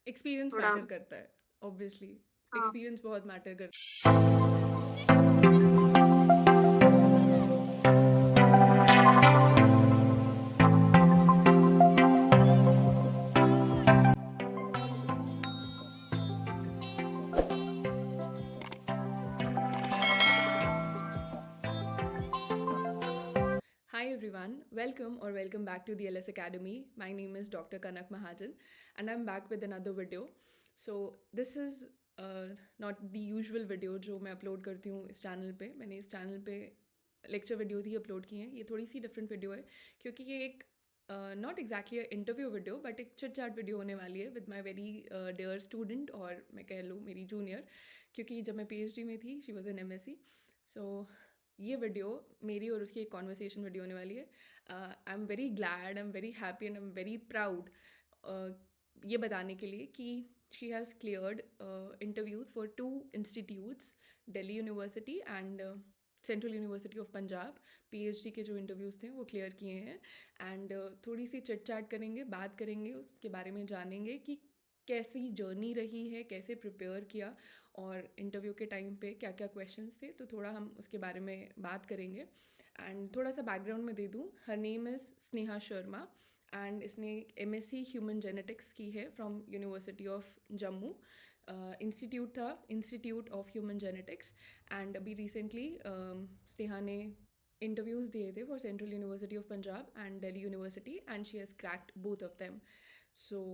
Experience थोड़ा। Matter करता है, ऑब्वियसली। हाँ। एक्सपीरियंस बहुत मैटर करता है। Hi everyone, welcome back to the LS Academy. My name is Dr. Kanak Mahajan and I'm back with another video. So this is not the usual video जो मैं upload करती हूँ इस channel पे। मैंने इस चैनल पे लेक्चर वीडियोज़ ही upload की हैं। ये थोड़ी सी डिफरेंट वीडियो है क्योंकि ये एक not exactly interview video but एक चिट चैट वीडियो होने वाली है with my very dear student, और मैं कह लूँ मेरी जूनियर, क्योंकि जब मैं PhD में थी शी वॉज एन MSc। सो ये वीडियो मेरी और उसकी एक कॉन्वर्सेशन वीडियो होने वाली है। I am very glad, I am very happy and I am very proud ये बताने के लिए कि she has cleared interviews for 2 institutes, Delhi university and central university of Punjab. PhD के जो इंटरव्यूज़ थे वो क्लियर किए हैं। एंड थोड़ी सी चिट चैट करेंगे, बात करेंगे, उसके बारे में जानेंगे कि कैसी जर्नी रही है, कैसे प्रिपेयर किया और इंटरव्यू के टाइम पे क्या क्या क्वेश्चंस थे। तो थोड़ा हम उसके बारे में बात करेंगे। एंड थोड़ा सा बैकग्राउंड में दे दूँ, her name is Sneha Sharma and इसने MSc ह्यूमन जेनेटिक्स की है from university of Jammu. Institute था institute of human genetics. And अभी रिसेंटली स्नेहा ने इंटरव्यूज़ दिए थे for central university of Punjab and Delhi university and she has cracked both of them. So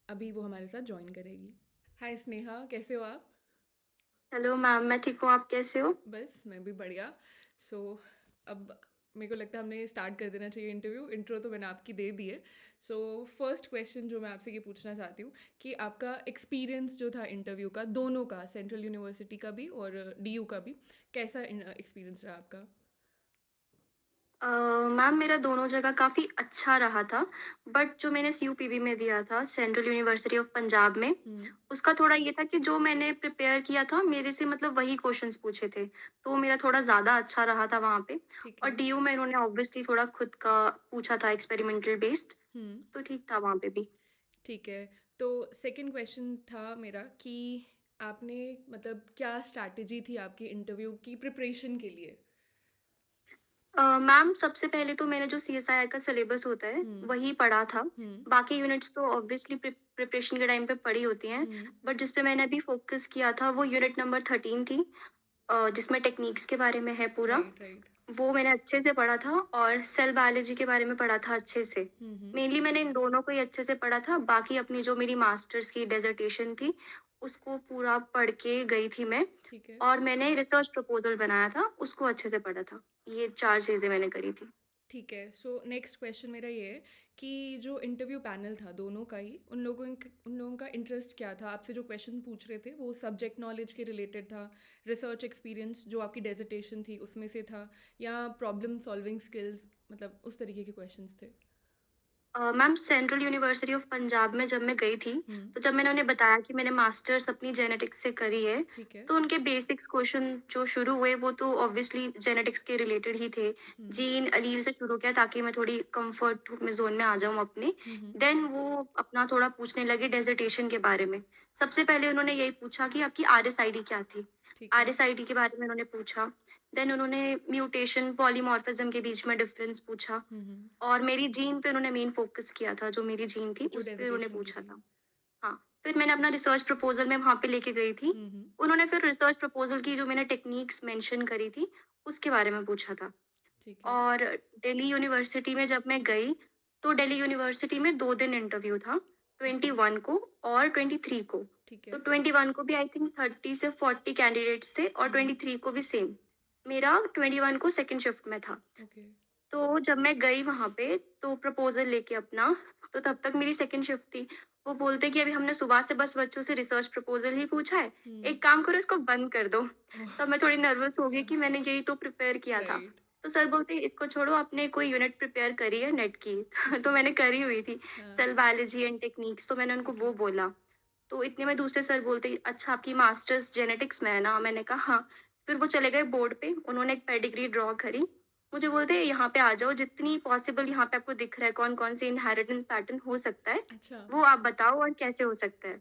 अभी वो हमारे साथ ज्वाइन करेगी। हाय स्नेहा, कैसे हो आप? हेलो मैम, मैं ठीक हूँ। आप कैसे हो? बस मैं भी बढ़िया। सो अब मेरे को लगता है हमने स्टार्ट कर देना चाहिए इंटरव्यू। इंट्रो तो मैंने आपकी दे दी है। सो फर्स्ट क्वेश्चन जो मैं आपसे ये पूछना चाहती हूँ कि आपका एक्सपीरियंस जो था इंटरव्यू का, दोनों का, सेंट्रल यूनिवर्सिटी का भी और DU का भी, कैसा एक्सपीरियंस रहा आपका? मैम, मेरा दोनों जगह काफ़ी अच्छा रहा था। बट जो मैंने CUPB में दिया था, सेंट्रल यूनिवर्सिटी ऑफ पंजाब में, उसका थोड़ा ये था कि जो मैंने प्रिपेयर किया था मेरे से मतलब वही क्वेश्चंस पूछे थे, तो मेरा थोड़ा ज़्यादा अच्छा रहा था वहाँ पे। ठीक और है। DU में इन्होंने ऑब्वियसली थोड़ा खुद का पूछा था, एक्सपेरिमेंटल बेस्ड, हम्म। तो ठीक था वहाँ पे भी। ठीक है। तो सेकंड क्वेश्चन था मेरा कि आपने मतलब क्या स्ट्रैटेजी थी आपकी इंटरव्यू की प्रिपरेशन के लिए? मैम, सबसे पहले तो मैंने जो CSIR का सिलेबस होता है हम्म। वही पढ़ा था। हम्म। बाकी यूनिट्स तो ऑब्वियसली प्रिपरेशन के टाइम पे पढ़ी होती हैं। हम्म। बट जिस पे मैंने अभी फोकस किया था वो यूनिट नंबर 13 थी, जिसमें टेक्निक्स के बारे में है पूरा। Right right. वो मैंने अच्छे से पढ़ा था और सेल बायोलॉजी के बारे में पढ़ा था अच्छे से। हम्म। मेनली मैंने इन दोनों को ही अच्छे से पढ़ा था। बाकी अपनी जो मेरी मास्टर्स की डेजर्टेशन थी उसको पूरा पढ़ के गई थी मैं। ठीक है। और मैंने रिसर्च प्रपोजल बनाया था, उसको अच्छे से पढ़ा था। ये 4 चीज़ें मैंने करी थी। ठीक है। सो नेक्स्ट क्वेश्चन मेरा ये है कि जो इंटरव्यू पैनल था दोनों का ही, उन लोगों का इंटरेस्ट क्या था? आपसे जो क्वेश्चन पूछ रहे थे वो सब्जेक्ट नॉलेज के रिलेटेड था, रिसर्च एक्सपीरियंस जो आपकी डेजर्टेशन थी उसमें से था, या प्रॉब्लम सॉल्विंग स्किल्स, मतलब उस तरीके के क्वेश्चंस थे? Ma'am, central university of Punjab में जब मैं गई थी, हम्म। तो जब मैंने उन्हें बताया कि मैंने मास्टर्स अपनी जेनेटिक्स से करी है, ठीक है। तो उनके बेसिक्स क्वेश्चन जो शुरू हुए वो तो ऑब्वियसली जेनेटिक्स के रिलेटेड ही थे। हम्म। जीन अलील से शुरू किया ताकि मैं थोड़ी कंफर्ट में जोन में आ जाऊँ अपने। हम्म। देन वो अपना थोड़ा पूछने लगे डेजर्टेशन के बारे में। सबसे पहले उन्होंने यही पूछा कि आपकी RSID क्या थी। ठीक है। RSID के बारे में उन्होंने पूछा। देन उन्होंने म्यूटेशन पॉलीमॉर्फिज्म के बीच में डिफरेंस पूछा। हम्म। और मेरी जीन पे उन्होंने मेन फ़ोकस किया था, जो मेरी जीन थी जो उस पे उन्होंने डेजर्टेशन की पूछा थी। था। हाँ, फिर मैंने अपना रिसर्च प्रपोज़ल मैं वहाँ पे लेके गई थी। हम्म। उन्होंने फिर रिसर्च प्रपोज़ल की जो मैंने टेक्नीक्स मेंशन करी थी, उसके बारे में पूछा था। ठीक है। और दिल्ली यूनिवर्सिटी में जब मैं गई, तो दिल्ली यूनिवर्सिटी में 2 दिन इंटरव्यू था, ओके। 21 को और 23 को। ठीक तो है। 21 को भी आई थिंक 30 से 40 कैंडिडेट्स थे और हम्म। 23 को भी सेम। मेरा 21 को सेकंड शिफ्ट में था। ओके। तो जब मैं गई वहाँ पे, तो प्रपोज़ल लेके अपना, तो तब तक मेरी सेकंड शिफ्ट थी। वो बोलते कि अभी हमने सुबह से बस बच्चों से रिसर्च प्रपोज़ल ही पूछा है, हम्म। एक काम करो इसको बंद कर दो। ओह। तब मैं थोड़ी नर्वस हो गई कि मैंने यही तो प्रिपेयर किया था। राइट। तो सर बोलते इसको छोड़ो, आपने कोई यूनिट प्रिपेयर करी है नेट की? ठीक तो है। मैंने करी हुई थी, हाँ। सेल बायोलॉजी एंड टेक्निक्स, तो मैंने उनको ठीक वो है। बोला। तो इतने में दूसरे सर बोलते अच्छा आपकी मास्टर्स जेनेटिक्स में है ना? मैंने कहा हाँ। फिर वो चले गए बोर्ड पे, उन्होंने एक पेडिग्री ड्रॉ करी। मुझे बोलते हैं यहाँ पे आ जाओ, जितनी पॉसिबल यहाँ पे आपको दिख रहा है कौन-कौन से इनहेरिटेंस पैटर्न हो सकता है, अच्छा। वो आप बताओ और कैसे हो सकता है।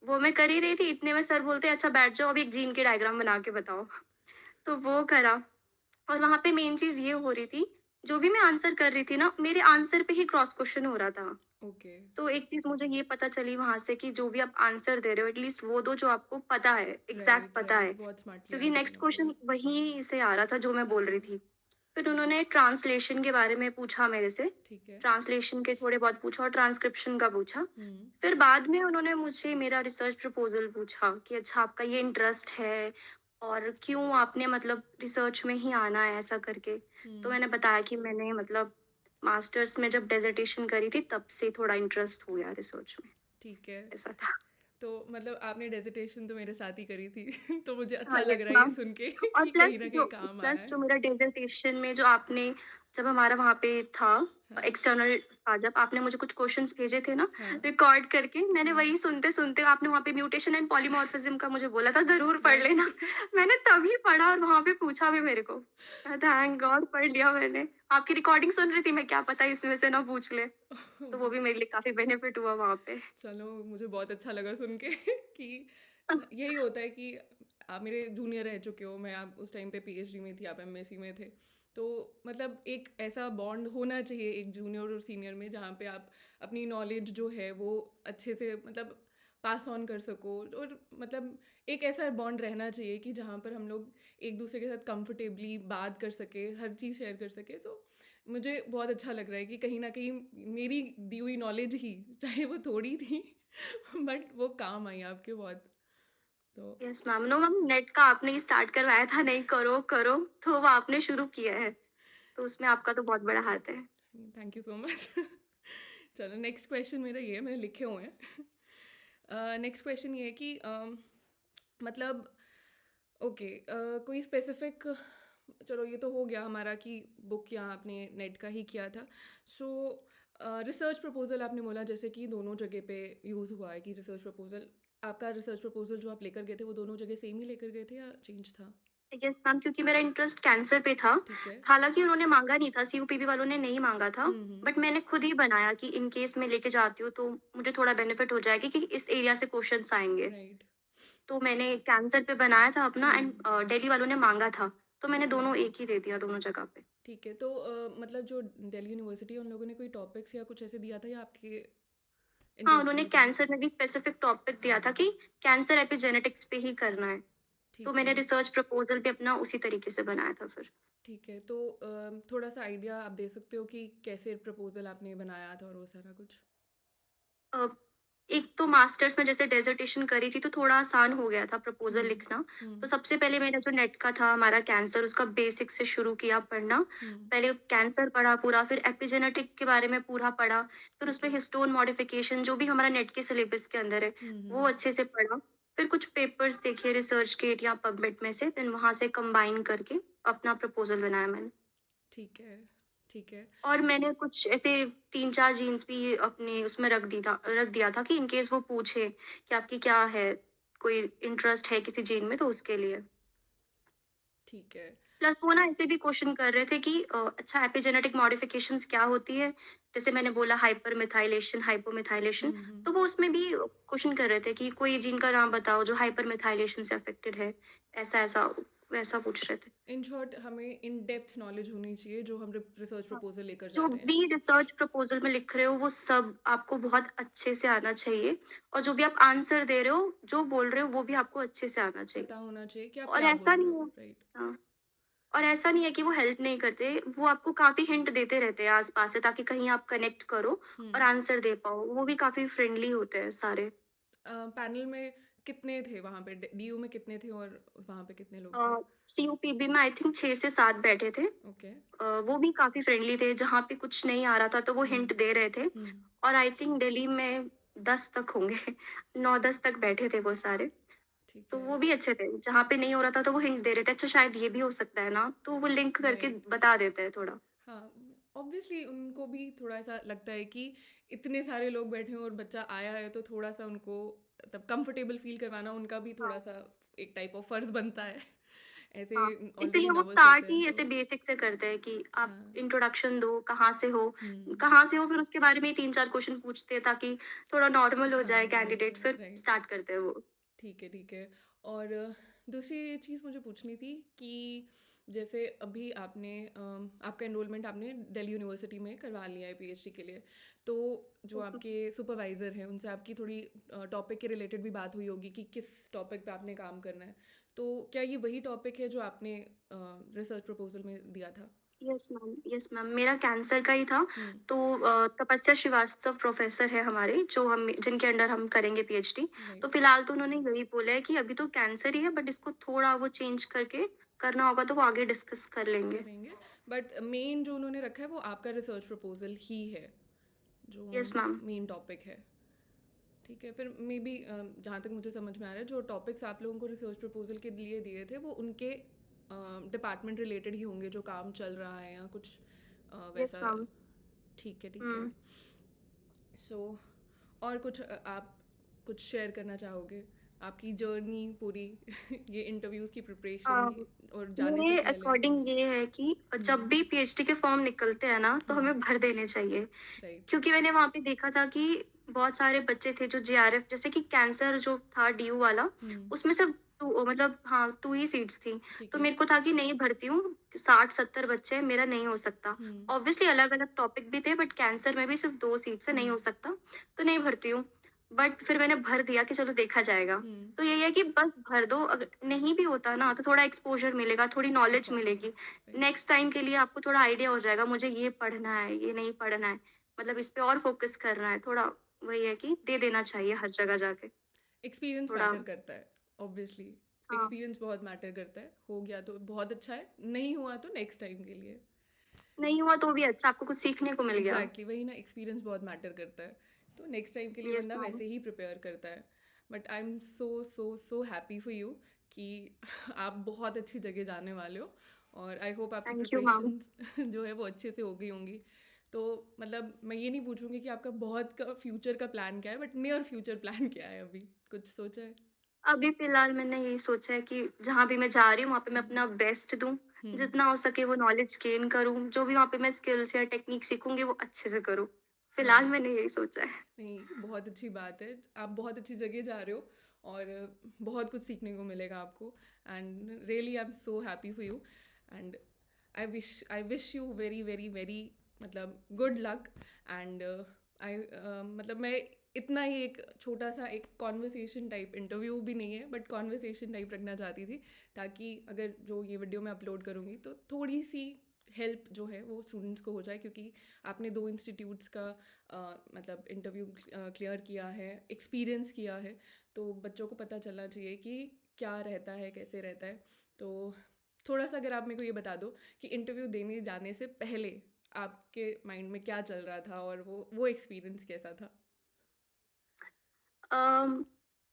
वो मैं कर ही रही थी, इतने में सर बोलते हैं अच्छा बैठ जाओ, अब एक जीन की डायग्राम बना के बताओ। तो वो करा और वहाँ पे मेन चीज़ ये हो रही थी, जो भी मैं आंसर कर रही थी ना, मेरे आंसर पे ही क्रॉस क्वेश्चन हो रहा था। ओके। तो एक चीज़ मुझे ये पता चली वहाँ से कि जो भी आप आंसर दे रहे हो एटलीस्ट वो दो जो आपको पता है, एग्ज़ैक्ट राइट, पता राइट। है। बहुत स्मार्टली क्योंकि आंसर नेक्स्ट करना क्वेश्चन पड़ेगा। वहीं से आ रहा था जो मैं बोल रही हाँ, थी। फिर उन्होंने ट्रांसलेशन के बारे में पूछा मेरे से, ठीक है। ट्रांसलेशन के थोड़े बहुत पूछा और ट्रांसक्रिप्शन का पूछा। हुँ, फिर बाद में उन्होंने मुझसे मेरा रिसर्च प्रपोज़ल पूछा कि अच्छा आपका ये इंटरेस्ट है और क्यों आपने मतलब रिसर्च में ही आना है ऐसा करके। तो हुँ, मैंने बताया कि मैंने मतलब मास्टर्स में जब डिसर्टेशन करी थी तब से थोड़ा इंटरेस्ट हो गया रिसर्च में, ठीक है। ऐसा था। तो मतलब आपने डेज़र्टेशन तो मेरे साथ ही करी थी तो मुझे हाँ, अच्छा लग यस रहा है ये मैम। सुन के और कि कहीं न कहीं काम आया प्लस है। जो मेरा डिसर्टेशन में जो आपने जब हमारा वहाँ पे था हाँ, एक्सटर्नल था जब आपने मुझे कुछ क्वेश्चंस भेजे थे ना हाँ, रिकॉर्ड करके, मैंने हाँ। वही सुनते-सुनते आपने वहाँ पे म्यूटेशन एंड पॉलीमॉर्फिज्म का मुझे बोला था ज़रूर पढ़ लेना। राइट। मैंने तभी पढ़ा और वहाँ पे पूछा भी मेरे को। थैंक गॉड पढ़ लिया मैंने। आपकी रिकॉर्डिंग सुन रही थी मैं, क्या पता इसमें से ना पूछ ले। तो वो भी मेरे लिए काफ़ी बेनिफिट हुआ वहाँ पे। चलो मुझे बहुत अच्छा लगा सुन के कि यही होता है कि आप मेरे जूनियर रह चुके हो, मैं आप उस टाइम पे पीएचडी में थी, आप एमएससी में थे। तो मतलब एक ऐसा बॉन्ड होना चाहिए एक जूनियर और सीनियर में जहाँ पे आप अपनी नॉलेज जो है वो अच्छे से मतलब पास ऑन कर सको, और मतलब एक ऐसा बॉन्ड रहना चाहिए कि जहाँ पर हम लोग एक दूसरे के साथ कंफर्टेबली बात कर सके, हर चीज़ शेयर कर सके। तो मुझे बहुत अच्छा लग रहा है कि कहीं न कहीं मेरी दी हुई नॉलेज ही, चाहे वो थोड़ी थी बट वो काम आई आपके बहुत। तो yes ma'am. No ma'am, net का आपने ही स्टार्ट करवाया था, नहीं करो, करो, तो वो आपने शुरू किया है। तो उसमें आपका तो बहुत बड़ा हाथ है। थैंक यू सो मच चलो नेक्स्ट क्वेश्चन मेरा ये है, मैंने लिखे हुए हैं। नेक्स्ट क्वेश्चन ये है कि मतलब ओके, कोई स्पेसिफिक, चलो ये तो हो गया हमारा कि बुक या आपने नेट का ही किया था। सो रिसर्च प्रपोजल आपने बोला जैसे कि दोनों जगह पे यूज़ हुआ है कि रिसर्च प्रपोजल, आपका रिसर्च प्रपोजल जो आप लेकर गए थे वो दोनों जगह सेम ही लेकर गए थे या चेंज था? यस मैम, क्योंकि मेरा इंटरेस्ट कैंसर पे था। ठीक है। हालाँकि उन्होंने माँगा नहीं था, सीयूपीबी वालों ने नहीं माँगा था, हम्म। बट मैंने खुद ही बनाया कि इन केस मैं लेके जाती हूँ तो मुझे थोड़ा बेनिफिट हो जाएगा कि इस एरिया से क्वेश्चन्स आएँगे। राइट। तो मैंने कैंसर पे बनाया था अपना एंड हम्म। दिल्ली वालों ने माँगा था, तो मैंने ओके। दोनों एक ही दे दिया दोनों जगह पे। ठीक है। तो मतलब जो दिल्ली यूनिवर्सिटी है उन लोगों ने कोई टॉपिक्स या कुछ ऐसे दिया था या आपके हाँ, इंटरेस्ट उन्होंने पे था? कैंसर में भी स्पेसिफिक टॉपिक दिया था कि कैंसर एपिजेनेटिक्स पे ही करना है। तो ठीक मैंने है। रिसर्च प्रपोज़ल भी अपना उसी तरीके से बनाया था फिर। ठीक है। तो थोड़ा सा आइडिया आप दे सकते हो कि कैसे प्रपोजल आपने बनाया था और वो सारा कुछ? अ, एक तो मास्टर्स में जैसे डिसर्टेशन करी थी तो थोड़ा आसान हो गया था प्रपोज़ल हम्म। लिखना। तो हम्म। सबसे पहले मेरा जो नेट का था हमारा कैंसर, उसका बेसिक से शुरू किया पढ़ना। हम्म। पहले कैंसर पढ़ा पूरा, फिर एपिजेनेटिक के बारे में पूरा पढ़ा, फिर ठीक उसमें है। हिस्टोन मॉडिफिकेशन जो भी हमारा नेट के सिलेबस के अंदर है, वो हम्म। अच्छे से पढ़ा। फिर कुछ पेपर्स देखे रिसर्चगेट या पबमेड में से, देन वहाँ से कंबाइन करके अपना प्रपोज़ल बनाया मैंने। ठीक है। ठीक है। और मैंने कुछ ऐसे 3-4 जीन्स भी अपने उसमें रख दिया था कि इन केस वो पूछे कि आपकी क्या है, कोई इंटरेस्ट है किसी जीन में तो उसके लिए। ठीक है। प्लस वो ना ऐसे भी क्वेश्चन कर रहे थे कि अच्छा एपिजेनेटिक मॉडिफिकेशंस क्या होती है? जैसे मैंने बोला हाइपरमेथाइलेशन, हाइपोमेथाइलेशन, हम्म। तो वो उसमें भी क्वेश्चन कर रहे थे कि कोई जीन का नाम बताओ जो हाइपरमेथाइलेशन से अफेक्टेड है। ऐसा-ऐसा वैसा पूछ रहे थे। इन शॉर्ट हमें इन डेप्थ नॉलेज होनी चाहिए जो हम रिसर्च हाँ। प्रपोजल लेकर जा जो रहे हैं। भी रिसर्च प्रपोज़ल में लिख रहे हो वो सब आपको बहुत अच्छे से आना चाहिए और जो भी आप आंसर दे रहे हो, जो बोल रहे हो वो भी आपको अच्छे से आना चाहिए। पता होना चाहिए कि आप और क्या बोल ऐसा रहे नहीं हो। है। राइट। हाँ, और ऐसा नहीं है कि वो हेल्प नहीं करते, वो आपको काफ़ी हिंट देते रहते हैं आस-पास से ताकि कहीं आप कनेक्ट करो और हम्म। आंसर दे पाओ। वो भी काफ़ी फ्रेंडली होते हैं सारे। पैनल में कितने थे वहाँ पे, डीयू में कितने थे और वहाँ पे कितने लोग थे? अ, सीयूपीबी में आई थिंक 6 से 7 बैठे थे। ओके। वो भी काफ़ी फ्रेंडली थे, जहाँ पे कुछ नहीं आ रहा था तो वो हम्म। हिंट दे रहे थे। हम्म। और आई थिंक दिल्ली में 10 तक होंगे 9-10 तक बैठे थे वो सारे। ठीक तो है। वो भी अच्छे थे, जहाँ पे नहीं हो रहा था तो वो हिंट दे रहे थे, अच्छा शायद ये भी हो सकता है ना, तो वो लिंक करके राइट। बता देते हैं थोड़ा। हाँ, ऑब्वियसली उनको भी थोड़ा ऐसा लगता है कि इतने सारे लोग बैठे हैं और बच्चा आया है तो थोड़ा सा उनको तब कंफर्टेबल फील करवाना उनका भी थोड़ा हाँ। सा एक टाइप ऑफ फर्ज बनता है ऐसे हाँ, ऑलरेडी इसीलिए वो नर्वस होते स्टार्ट हैं ही तो। ऐसे बेसिक से करते हैं कि आप हाँ। इंट्रोडक्शन दो, हुँ। कहाँ से हो फिर उसके बारे में ही 3-4 क्वेश्चन पूछते हैं ताकि थोड़ा नॉर्मल हो हाँ, जाए नॉर्मल हो कैंडिडेट जाए, फिर राइट। स्टार्ट करते हैं वो। ठीक है, ठीक है। और दूसरी ये चीज़ मुझे पूछनी थी कि जैसे अभी आपने आपका एनरोलमेंट आपने दिल्ली यूनिवर्सिटी में करवा लिया है पीएचडी के लिए। तो जो यस आपके सुपरवाइज़र हैं, उनसे आपकी थोड़ी टॉपिक के रिलेटेड भी बात हुई होगी कि किस टॉपिक पे आपने काम करना है। तो क्या ये वही टॉपिक है जो आपने रिसर्च प्रपोज़ल में दिया था? यस मैम, मेरा कैंसर का ही था। हुँ, तो तपस्या श्रीवास्तव प्रोफेसर है हमारे जो हम जिनके अंडर हम करेंगे पीएचडी। तो राइट, फिलहाल तो उन्होंने यही बोला है कि अभी तो कैंसर ही है बट इसको थोड़ा वो चेंज करके करना होगा तो वो आगे डिस्कस कर लेंगे। करेंगे। बट मेन जो उन्होंने रखा है वो आपका रिसर्च प्रपोज़ल ही है, जो यस मैम। मेन टॉपिक है। ठीक है, फिर मे बी जहाँ तक मुझे समझ में आ रहा है, जो टॉपिक्स आप लोगों को रिसर्च प्रपोजल के लिए दिए थे वो उनके डिपार्टमेंट रिलेटेड ही होंगे, जो काम चल रहा है या कुछ यस वैसा। मैम। ठीक है, ठीक है। हुँ। सो और कुछ आप कुछ शेयर करना चाहोगे आपकी जर्नी पूरी ये इंटरव्यूज़ की अ, प्रिपरेशन की और जाने से मेरे पहले? अकॉर्डिंग ये है कि जब हम्म। भी पीएचडी के फॉर्म निकलते हैं ना तो हमें हम्म। भर देने चाहिए। राइट। क्योंकि मैंने वहाँ पे देखा था कि बहुत सारे बच्चे थे जो जेआरएफ जैसे कि कैंसर जो था डीयू वाला, हम्म। उसमें सिर्फ 2 मतलब हाँ, 2 ही सीट्स थी। ठीक तो है। मेरे को था कि नहीं भरती हूँ, 60-70 बच्चे हैं, मेरा नहीं हो सकता। हम्म। ऑब्वियसली अलग-अलग टॉपिक भी थे बट कैंसर में भी सिर्फ 2 सीट से नहीं हम्म। हो सकता, तो नहीं भरती हूँ। बट फिर मैंने भर दिया कि चलो देखा जाएगा। हम्म। तो यही है कि बस भर दो, अगर नहीं भी होता ना तो थोड़ा एक्सपोज़र मिलेगा, थोड़ी नॉलेज एग्जैक्टली। मिलेगी। राइट। नेक्स्ट टाइम के लिए आपको थोड़ा आइडिया हो जाएगा, मुझे ये पढ़ना है, ये नहीं पढ़ना है। मतलब इस पे और फ़ोकस करना है, थोड़ा वही है कि दे देना चाहिए हर जगह जाके, एक्सपीरियंस थोड़ा। मैटर करता है, ऑब्वियसली। हाँ, एक्सपीरियंस बहुत मैटर करता है। हो गया तो बहुत अच्छा है, नहीं हुआ तो नेक्स्ट टाइम के लिए। नहीं हुआ तो भी अच्छा, आपको कुछ सीखने को मिल गया। एग्जैक्टली, वही ना, एक्सपीरियंस बहुत मैटर करता है। तो नेक्स्ट टाइम के लिए यस बंदा मैम। वैसे ही प्रिपेयर करता है। But I am so so so happy for you कि आप बहुत अच्छी जगह जाने वाले हो। और आई होप आपकी थैंक यू मैम। प्रिपरेशन जो है वो अच्छे से हो गई होंगी। तो मतलब मैं ये नहीं पूछूंगी कि आपका बहुत का फ्यूचर का प्लान क्या है, बट नियर फ्यूचर प्लान क्या है, अभी कुछ सोचा है? अभी फ़िलहाल मैंने यही सोचा है कि जहाँ भी मैं जा रही हूँ, वहाँ पे मैं हम्म। अपना बेस्ट दूँ। हम्म। जितना हो सके वो नॉलेज गेन करूँ, जो भी वहाँ पे मैं स्किल्स या टेक्नीक सीखूँगी वो अच्छे से करूँ। फ़िलहाल हाँ, मैंने यही सोचा है। नहीं, बहुत अच्छी बात है। आप बहुत अच्छी जगह जा रहे हो और बहुत कुछ सीखने को मिलेगा आपको। And really I am so happy for you. And I wish you very very very मतलब गुड लक। एंड आई मतलब मैं इतना ही एक छोटा सा एक कॉन्वर्सेशन टाइप, इंटरव्यू भी नहीं है बट कॉन्वर्सेशन टाइप रखना चाहती थी, ताकि अगर जो ये वीडियो मैं अपलोड करूँगी तो थोड़ी सी हेल्प जो है वो स्टूडेंट्स को हो जाए, क्योंकि आपने 2 इंस्टीट्यूट्स का मतलब इंटरव्यू क्लियर किया है, एक्सपीरियंस किया है। तो बच्चों को पता चलना चाहिए कि क्या रहता है, कैसे रहता है। तो थोड़ा सा अगर आप मेरे को ये बता दो कि इंटरव्यू देने जाने से पहले आपके माइंड में क्या चल रहा था और वो एक्सपीरियंस कैसा था? अम,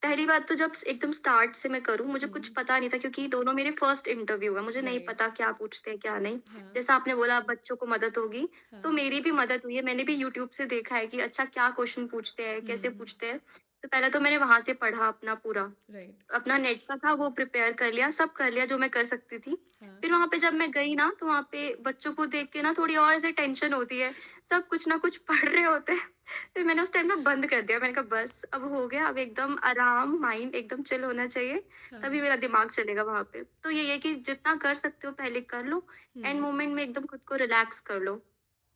पहली बात तो जब एकदम स्टार्ट से मैं करूँ, मुझे कुछ हम्म। पता नहीं था क्योंकि दोनों मेरे फर्स्ट इंटरव्यू है, मुझे नहीं राइट। पता क्या पूछते हैं, क्या नहीं। हाँ। जैसा आपने बोला अब बच्चों को मदद होगी, तो हाँ। मेरी भी मदद हुई है। मैंने भी यूट्यूब से देखा है कि अच्छा क्या क्वेश्चन पूछते हैं, कैसे हम्म। पूछते हैं। तो पहले तो मैंने वहाँ से पढ़ा अपना पूरा। राइट। अपना नेट का था वो प्रिपेयर कर लिया, सब कर लिया जो मैं कर सकती थी। हाँ। फिर वहाँ पे जब मैं गई ना, तो वहाँ पे बच्चों को देख के ना थोड़ी और ऐसे टेंशन होती है। सब कुछ ना कुछ पढ़ रहे होते हैं। फिर मैंने उस टाइम ना बंद कर दिया। मैंने कहा बस अब हो गया, अब एकदम आराम, माइंड एकदम चिल होना चाहिए, हाँ। तभी मेरा दिमाग चलेगा वहाँ पे। तो यही है कि जितना कर सकते हो पहले कर लो, एंड हम्म। मोमेंट में एकदम खुद को रिलैक्स कर लो।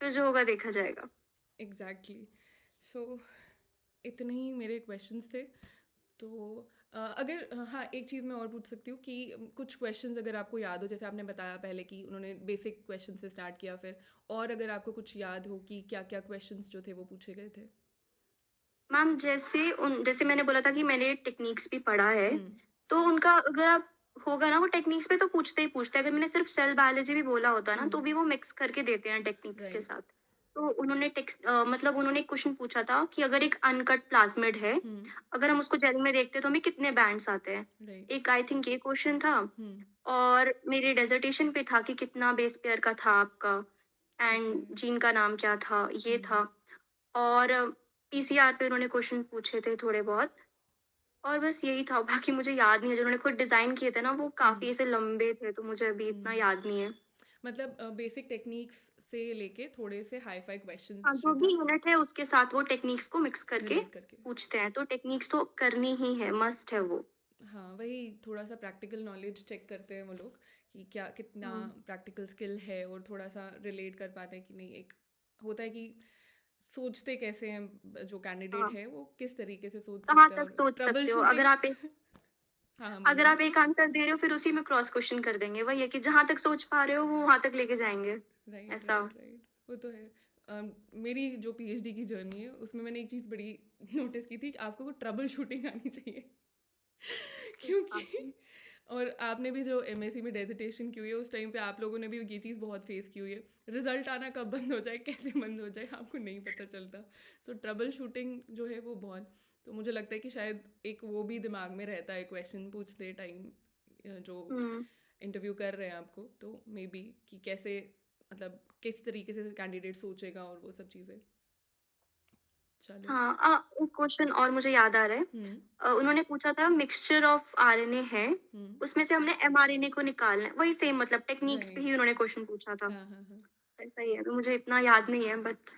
फिर जो होगा देखा जाएगा। एग्जैक्टली। सो इतने ही मेरे क्वेश्चंस थे। तो अगर हाँ, एक चीज़ मैं और पूछ सकती हूँ कि कुछ क्वेश्चंस अगर आपको याद हो, जैसे आपने बताया पहले कि उन्होंने बेसिक क्वेश्चन से स्टार्ट किया, फिर और अगर आपको कुछ याद हो कि क्या क्या क्वेश्चंस जो थे वो पूछे गए थे? मैम जैसे मैंने बोला था कि मैंने टेक्निक्स भी पढ़ा है, हम्म। तो उनका अगर आप होगा ना वो टेक्निक्स पे तो पूछते ही पूछते हैं। अगर मैंने सिर्फ सेल बायोलॉजी भी बोला होता ना, तो हम्म। भी वो मिक्स करके देते हैं टेक्निक्स के राइट। साथ। तो मतलब उन्होंने एक क्वेश्चन पूछा था कि अगर एक अनकट प्लाज्मिड है, हम्म। अगर हम उसको जेल में देखते हैं तो हमें कितने बैंड्स आते हैं? राइट। एक आई थिंक ये क्वेश्चन था। हम्म। और मेरे डिसर्टेशन पे था कि कितना बेस पेयर का था आपका, ओके। एंड जीन का नाम क्या था, ये हम्म। था। और पीसीआर पे उन्होंने क्वेश्चन पूछे थे थोड़े बहुत। और बस यही था, बाकी मुझे याद नहीं है। जो उन्होंने खुद डिज़ाइन किए थे ना, वो हुँ, काफ़ी ऐसे लंबे थे, तो मुझे अभी इतना हुँ। याद नहीं है। मतलब बेसिक टेक्निक्स से लेके थोड़े से हाई-फाई हाँ, क्वेश्चंस जो जो भी था यूनिट है उसके साथ वो टेक्निक्स को मिक्स करके रिलेट करके। पूछते हैं, तो टेक्निक्स तो करनी ही है, मस्ट है वो। हाँ, वही थोड़ा-सा प्रैक्टिकल नॉलेज चेक करते हैं वो लोग कि क्या कितना हुँ। प्रैक्टिकल स्किल है और थोड़ा-सा रिलेट कर पाते हैं कि नहीं। एक होता है कि सोचते कैसे हैं जो कैंडिडेट हाँ, है वो किस तरीके से सोच कहाँ सकता है तक और सोच ट्रबल सकते हो? शूटिंग हाँ, हाँ, अगर आप बोलिए। एक आंसर दे रहे हो, फिर उसी में क्रॉस क्वेश्चन कर देंगे। वही है कि जहाँ तक सोच पा रहे हो, वो वहाँ तक लेके जाएँगे, राइट, ऐसा। Right, right. वो तो है। मेरी जो पीएचडी की जर्नी है उसमें मैंने एक चीज़ बड़ी नोटिस की थी कि आपको ट्रबल शूटिंग आनी चाहिए। सही बात क्योंकि है। और आपने भी जो एमएससी में डेजिटेशन की हुई है उस टाइम पे आप लोगों ने भी ये चीज़ बहुत फेस की हुई है। रिजल्ट आना कब बंद हो जाए, कैसे बंद हो जाए आपको नहीं पता चलता। सो ट्रबल शूटिंग जो है वो बहुत, तो मुझे लगता है कि शायद एक वो भी दिमाग में रहता है क्वेश्चन पूछते टाइम जो हुँ। इंटरव्यू कर रहे हैं आपको, तो मे बी कि कैसे मतलब किस तरीके से कैंडिडेट सोचेगा और वो सब चीज़ें। चलो। हाँ, एक क्वेश्चन और मुझे याद आ रहा है। हुँ, उन्होंने पूछा था मिक्सचर ऑफ आरएनए है, हुँ, उसमें से हमने एमआरएनए को निकालना है। वही सेम मतलब टेक्निक्स पे राइट। ही उन्होंने क्वेश्चन पूछा था। हाँ, हाँ, हाँ। ऐसा ही है, अभी मुझे इतना याद नहीं है, बट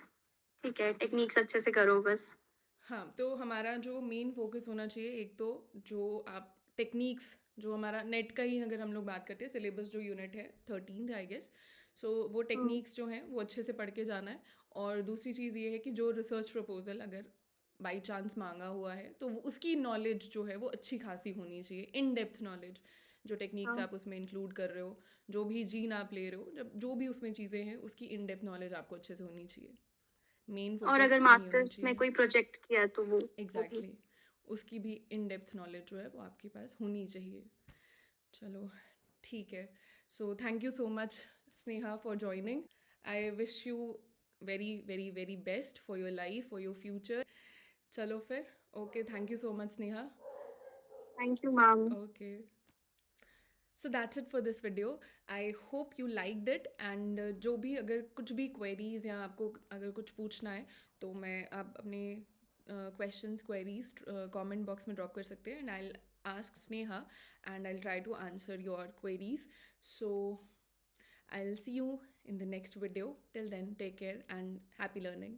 ठीक है, टेक्निक्स अच्छे से करो बस। हाँ, तो हमारा जो मेन फ़ोकस होना चाहिए, एक तो जो आप टेक्नीक्स जो हमारा नेट का ही अगर हम लोग बात करते हैं, सिलेबस जो यूनिट है 13th आई गेस, सो वो हुँ, टेक्नीक्स जो हैं वो अच्छे से पढ़ के जाना है। और दूसरी चीज़ ये है कि जो रिसर्च प्रपोजल अगर बाई चांस मांगा हुआ है तो वो उसकी नॉलेज जो है वो अच्छी खासी होनी चाहिए, इन डेप्थ नॉलेज। जो टेक्निक्स हाँ। आप उसमें इंक्लूड कर रहे हो, जो भी जीन आप ले रहे हो, जब जो भी उसमें चीज़ें हैं उसकी इन डेप्थ नॉलेज आपको अच्छे से होनी चाहिए। मेन और फोकस अगर वही होना मास्टर्स में चाहिए। कोई प्रोजेक्ट किया है तो वो भी। Exactly exactly. उसकी भी इन डेप्थ नॉलेज जो है वो आपके पास होनी चाहिए। चलो, ठीक है। So thank you so much Sneha for joining. I wish you very very very best for your life, for your future. चलो फिर, okay, thank you so much Sneha. Thank you ma'am. Okay, so that's it for this video. I hope you liked it and जो भी अगर कुछ भी queries या आपको अगर कुछ पूछना है तो मैं आप अपने क्वेश्चंस क्वेरीज कमेंट बॉक्स में ड्रॉप कर सकते हैं and I ask Sneha and I'll try to answer your queries. So I'll see you in the next video. Till then, take care and happy learning.